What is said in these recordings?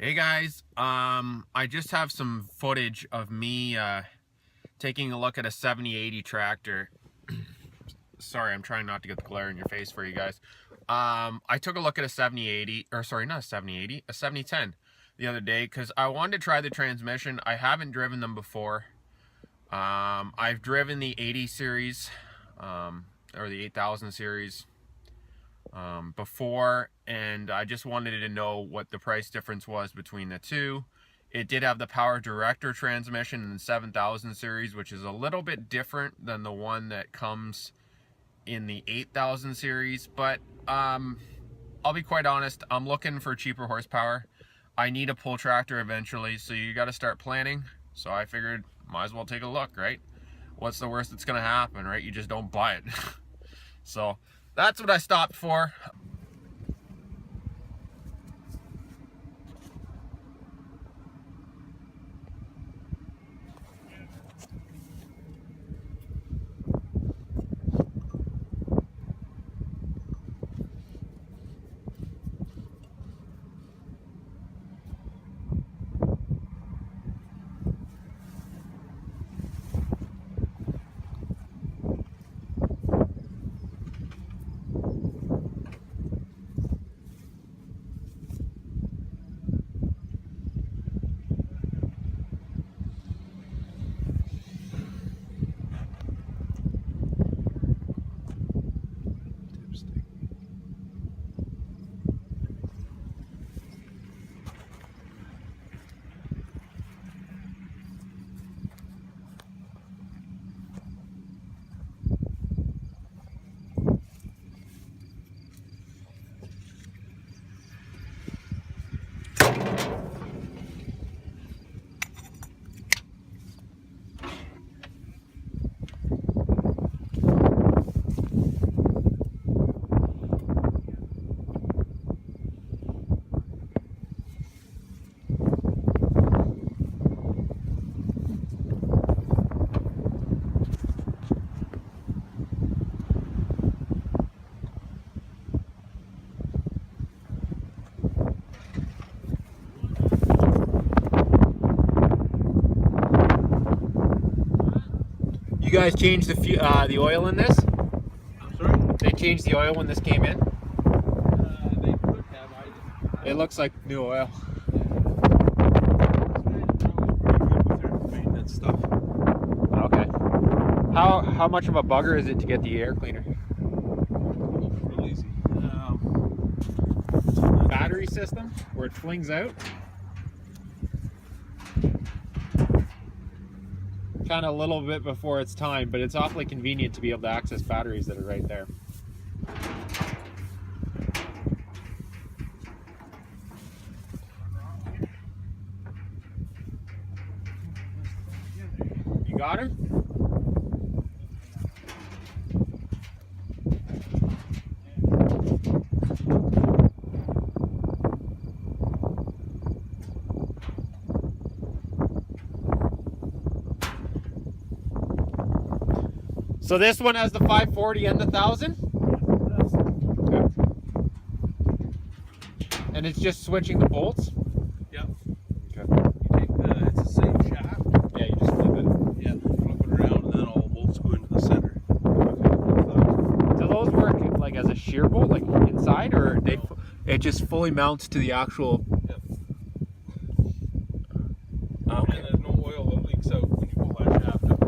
Hey guys, I just have some footage of me taking a look at a 7080 tractor. Sorry, I'm trying not to get the glare in your face for you guys. I took a look at a 7080, or sorry, not a 7080, a 7010 the other day because I wanted to try the transmission. I haven't driven them before. I've driven the 80 series, or the 8000 series before, and I just wanted to know what the price difference was between the two. It did have the power director transmission in the 7000 series, which is a little bit different than the one that comes in the 8000 series, but I'll be quite honest, I'm looking for cheaper horsepower. I need a pull tractor eventually, so you got to start planning. So I figured might as well take a look, right? What's the worst that's gonna happen, right? You just don't buy it. So that's what I stopped for. You guys changed the oil in this? I'm sorry? They changed the oil when this came in? They could have. It looks like new oil. Maintenance stuff. Okay. How much of a bugger is it to get the air cleaner? Real easy. Battery system where it flings out? Kind of a little bit before its time, but it's awfully convenient to be able to access batteries that are right there. You got her? So this one has the 540 and the 1000? Okay. And it's just switching the bolts? Yep. Okay. You take it's the same shaft. Yeah, you just flip it. Yeah, flip it around and then all the bolts go into the center. Do those work like as a shear bolt, like inside, or it just fully mounts to the actual? Yep. Okay. And there's no oil that leaks out when you pull that shaft up.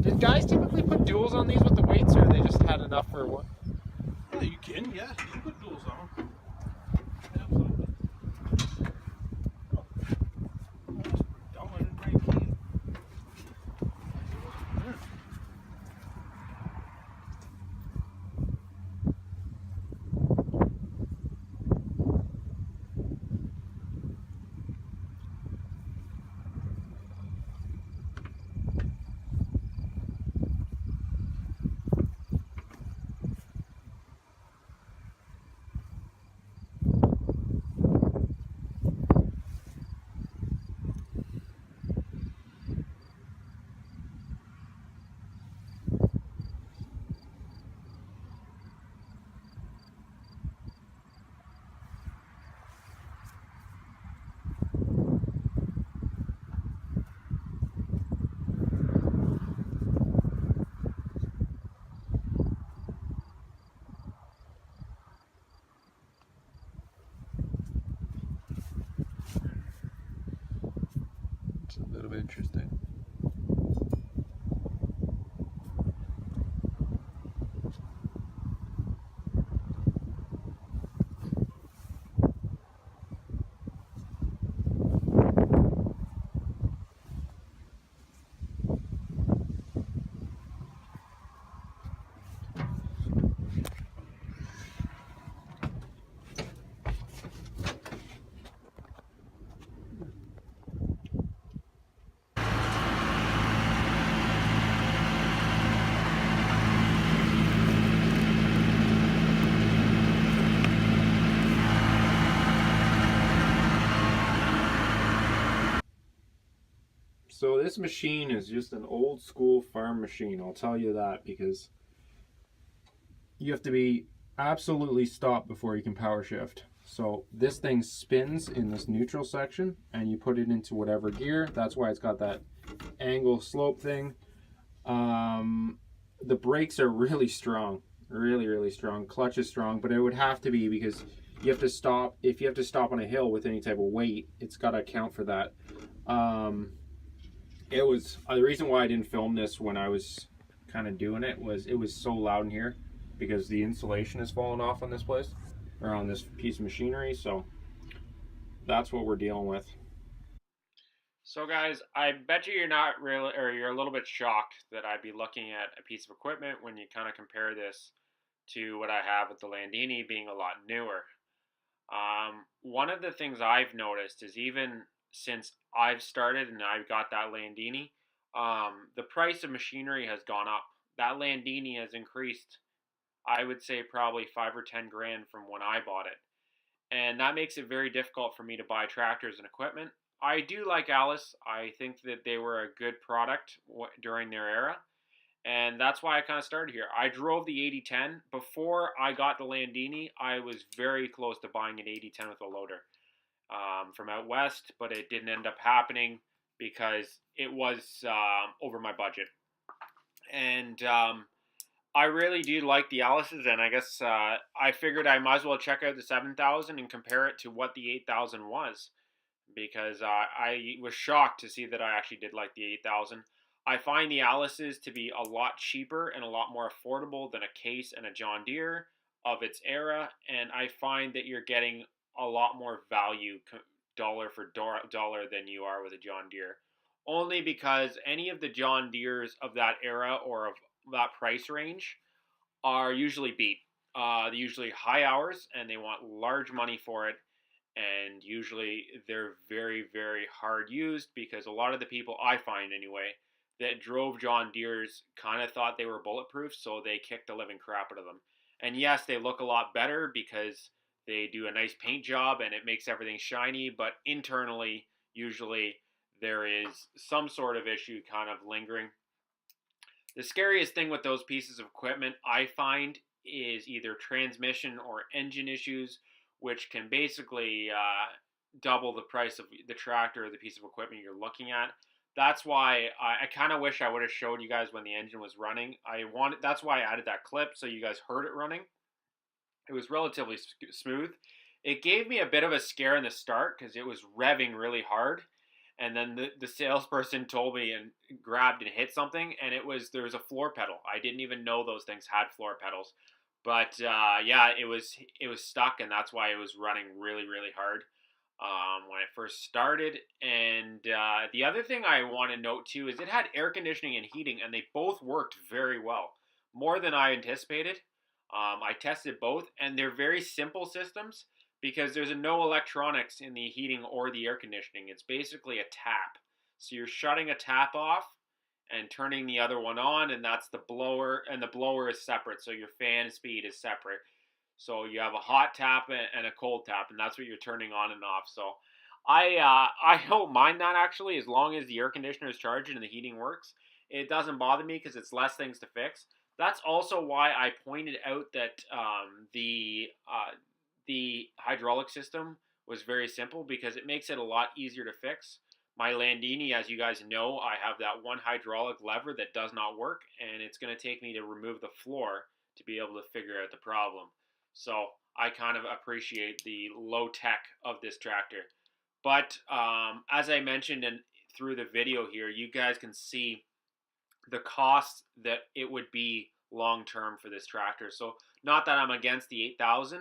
Did guys typically put duals on these with the weights, or they just had enough for one? Yeah, you can. Yeah, you can put duals on them. Absolutely. Oh. That's dumb. I didn't bring a key. A little bit interesting. So this machine is just an old school farm machine, I'll tell you that, because you have to be absolutely stopped before you can power shift. So this thing spins in this neutral section and you put it into whatever gear. That's why it's got that angle slope thing. The brakes are really strong, really strong. Clutch is strong, but it would have to be because you have to stop. If you have to stop on a hill with any type of weight, it's got to account for that. It was the reason why I didn't film this when I was kind of doing it was so loud in here because the insulation is falling off on this place or on this piece of machinery. So that's what we're dealing with. So guys, I bet you're not really, or you're a little bit shocked that I'd be looking at a piece of equipment when you kind of compare this to what I have with the Landini being a lot newer. One of the things I've noticed is even since I've started and I've got that Landini, the price of machinery has gone up. That Landini has increased, I would say, probably 5 or 10 grand from when I bought it. And that makes it very difficult for me to buy tractors and equipment. I do like Allis. I think that they were a good product during their era. And that's why I kind of started here. I drove the 8010. Before I got the Landini, I was very close to buying an 8010 with a loader from out west, but it didn't end up happening because it was over my budget. And I really do like the Allis's, and I guess I figured I might as well check out the 7000 and compare it to what the 8000 was because I was shocked to see that I actually did like the 8000. I find the Allis's to be a lot cheaper and a lot more affordable than a Case and a John Deere of its era, and I find that you're getting a lot more value dollar for dollar than you are with a John Deere. Only because any of the John Deeres of that era or of that price range are usually beat. They're usually high hours and they want large money for it, and usually they're very hard used because a lot of the people I find anyway that drove John Deere's kind of thought they were bulletproof, so they kicked the living crap out of them. And yes, they look a lot better because they do a nice paint job and it makes everything shiny, but internally usually there is some sort of issue kind of lingering. The scariest thing with those pieces of equipment I find is either transmission or engine issues, which can basically double the price of the tractor or the piece of equipment you're looking at. That's why I kind of wish I would have showed you guys when the engine was running. That's why I added that clip so you guys heard it running. It was relatively smooth. It gave me a bit of a scare in the start because it was revving really hard, and then the salesperson told me and grabbed and hit something, and there was a floor pedal. I didn't even know those things had floor pedals, but yeah, it was stuck, and that's why it was running really hard when it first started. And the other thing I want to note too is it had air conditioning and heating, and they both worked very well, more than I anticipated. I tested both, and they're very simple systems because there's no electronics in the heating or the air conditioning. It's basically a tap. So you're shutting a tap off and turning the other one on, and that's the blower, and the blower is separate, so your fan speed is separate. So you have a hot tap and a cold tap, and that's what you're turning on and off. So I don't mind that actually, as long as the air conditioner is charged and the heating works. It doesn't bother me because it's less things to fix. That's also why I pointed out that the hydraulic system was very simple because it makes it a lot easier to fix. My Landini, as you guys know, I have that one hydraulic lever that does not work, and it's going to take me to remove the floor to be able to figure out the problem. So I kind of appreciate the low tech of this tractor. But as I mentioned, and through the video here, you guys can see the cost that it would be long term for this tractor. So not that I'm against the 8,000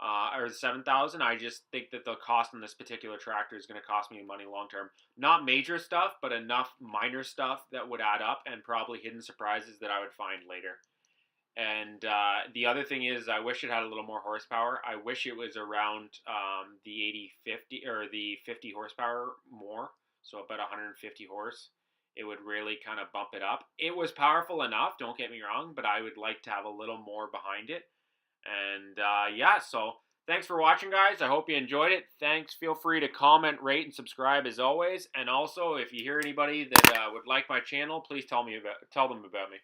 or the 7,000. I just think that the cost on this particular tractor is going to cost me money long term. Not major stuff, but enough minor stuff that would add up, and probably hidden surprises that I would find later. And the other thing is, I wish it had a little more horsepower. I wish it was around the 80-50 or the 50 horsepower more, so about 150 horse. It would really kind of bump it up. It was powerful enough, don't get me wrong, but I would like to have a little more behind it. And yeah, so thanks for watching, guys. I hope you enjoyed it. Thanks. Feel free to comment, rate, and subscribe as always. And also, if you hear anybody that would like my channel, please tell them about me.